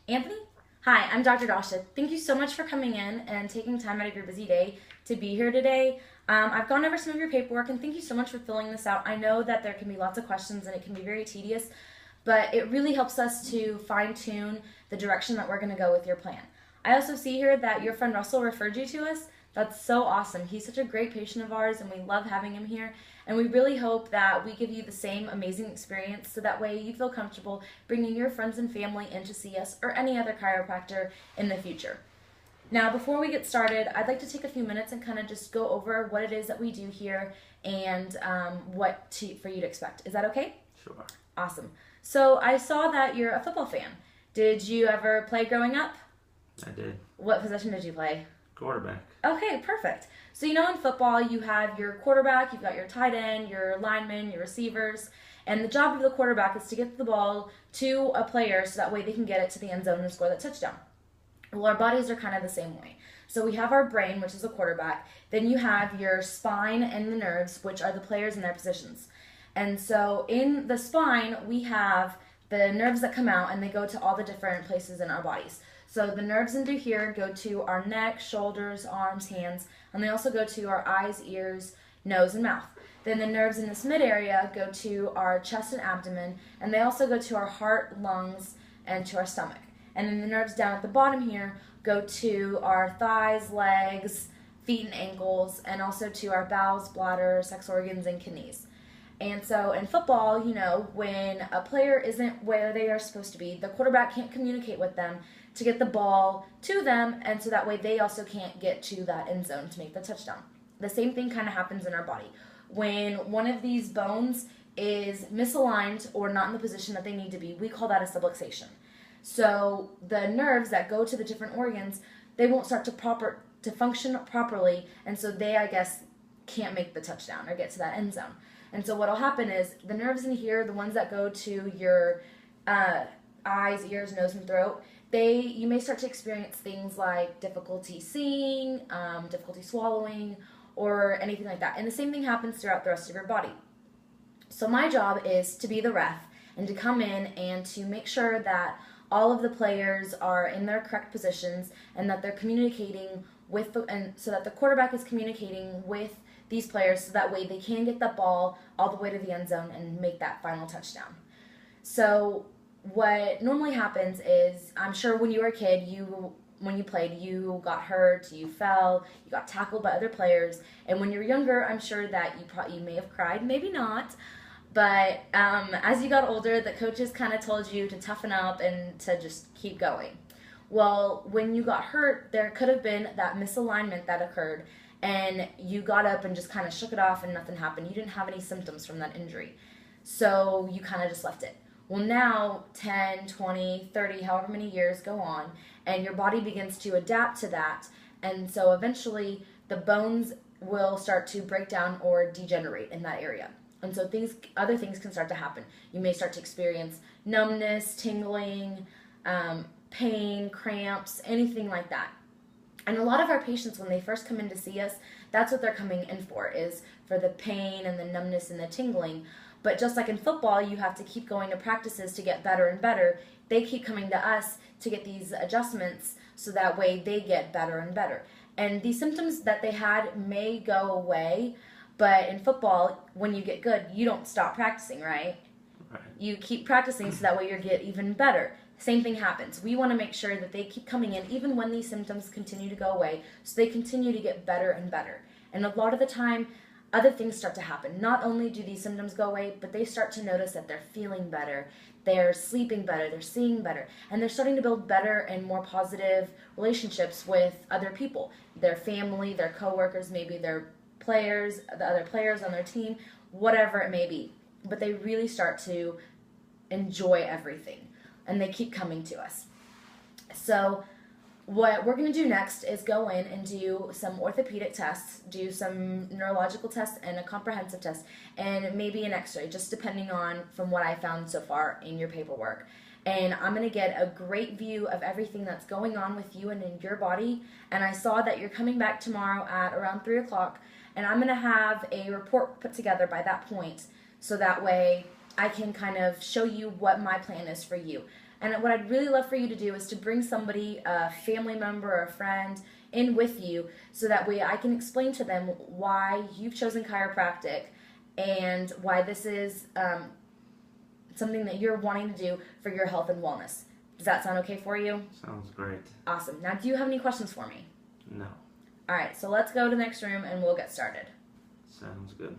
Anthony? Hi, I'm Dr. Dasha. Thank you so much for coming in and taking time out of your busy day to be here today. I've gone over some of your paperwork and thank you so much for filling this out. I know that there can be lots of questions and it can be very tedious, but it really helps us to fine tune the direction that we're going to go with your plan. I also see here that your friend Russell referred you to us. That's so awesome. He's such a great patient of ours and we love having him here. And we really hope that we give you the same amazing experience so that way you feel comfortable bringing your friends and family in to see us or any other chiropractor in the future. Now, before we get started, I'd like to take a few minutes and kind of just go over what it is that we do here and for you to expect. Is that okay? Sure. Awesome. So I saw that you're a football fan. Did you ever play growing up? I did. What position did you play? Quarterback. Okay, perfect. So in football, you have your quarterback, you've got your tight end, your linemen, your receivers, and the job of the quarterback is to get the ball to a player so that way they can get it to the end zone and score that touchdown. Well, our bodies are kind of the same way. So we have our brain, which is a quarterback. Then you have your spine and the nerves, which are the players in their positions. And so in the spine, we have the nerves that come out and they go to all the different places in our bodies. So the nerves into here go to our neck, shoulders, arms, hands, and they also go to our eyes, ears, nose, and mouth. Then the nerves in this mid area go to our chest and abdomen, and they also go to our heart, lungs, and to our stomach. And then the nerves down at the bottom here go to our thighs, legs, feet, and ankles, and also to our bowels, bladder, sex organs, and kidneys. And so in football, when a player isn't where they are supposed to be, the quarterback can't communicate with them to get the ball to them, and so that way they also can't get to that end zone to make the touchdown. The same thing kind of happens in our body. When one of these bones is misaligned or not in the position that they need to be, we call that a subluxation. So the nerves that go to the different organs, they won't start to function properly, and so they, I guess, can't make the touchdown or get to that end zone. And so what will happen is the nerves in here, the ones that go to your eyes, ears, nose, and throat, you may start to experience things like difficulty seeing, difficulty swallowing, or anything like that. And the same thing happens throughout the rest of your body. So my job is to be the ref and to come in and to make sure that all of the players are in their correct positions and that they're communicating and so that the quarterback is communicating with these players so that way they can get the ball all the way to the end zone and make that final touchdown. So what normally happens is, I'm sure when you were a kid, when you played, you got hurt, you fell, you got tackled by other players, and when you were younger, I'm sure that you may have cried, maybe not, but as you got older, the coaches kind of told you to toughen up and to just keep going. Well, when you got hurt, there could have been that misalignment that occurred, and you got up and just kind of shook it off and nothing happened. You didn't have any symptoms from that injury, so you kind of just left it. Well, now 10, 20, 30, however many years go on, and your body begins to adapt to that, and so eventually the bones will start to break down or degenerate in that area. And so other things can start to happen. You may start to experience numbness, tingling, pain, cramps, anything like that. And a lot of our patients, when they first come in to see us, that's what they're coming in for, is for the pain and the numbness and the tingling. But just like in football, you have to keep going to practices to get better and better. They keep coming to us to get these adjustments so that way they get better and better. And these symptoms that they had may go away, but in football, when you get good, you don't stop practicing, right? Right. You keep practicing so that way you get even better. Same thing happens. We want to make sure that they keep coming in even when these symptoms continue to go away, so they continue to get better and better. And a lot of the time, other things start to happen. Not only do these symptoms go away, but they start to notice that they're feeling better, they're sleeping better, they're seeing better, and they're starting to build better and more positive relationships with other people, their family, their coworkers, maybe their players, the other players on their team, whatever it may be. But they really start to enjoy everything, and they keep coming to us. So what we're going to do next is go in and do some orthopedic tests, do some neurological tests and a comprehensive test, and maybe an x-ray, just depending on from what I found so far in your paperwork. And I'm going to get a great view of everything that's going on with you and in your body. And I saw that you're coming back tomorrow at around 3 o'clock, and I'm going to have a report put together by that point, so that way I can kind of show you what my plan is for you. And what I'd really love for you to do is to bring somebody, a family member or a friend, in with you so that way I can explain to them why you've chosen chiropractic and why this is something that you're wanting to do for your health and wellness. Does that sound okay for you? Sounds great. Awesome. Now, do you have any questions for me? No. All right, so let's go to the next room and we'll get started. Sounds good.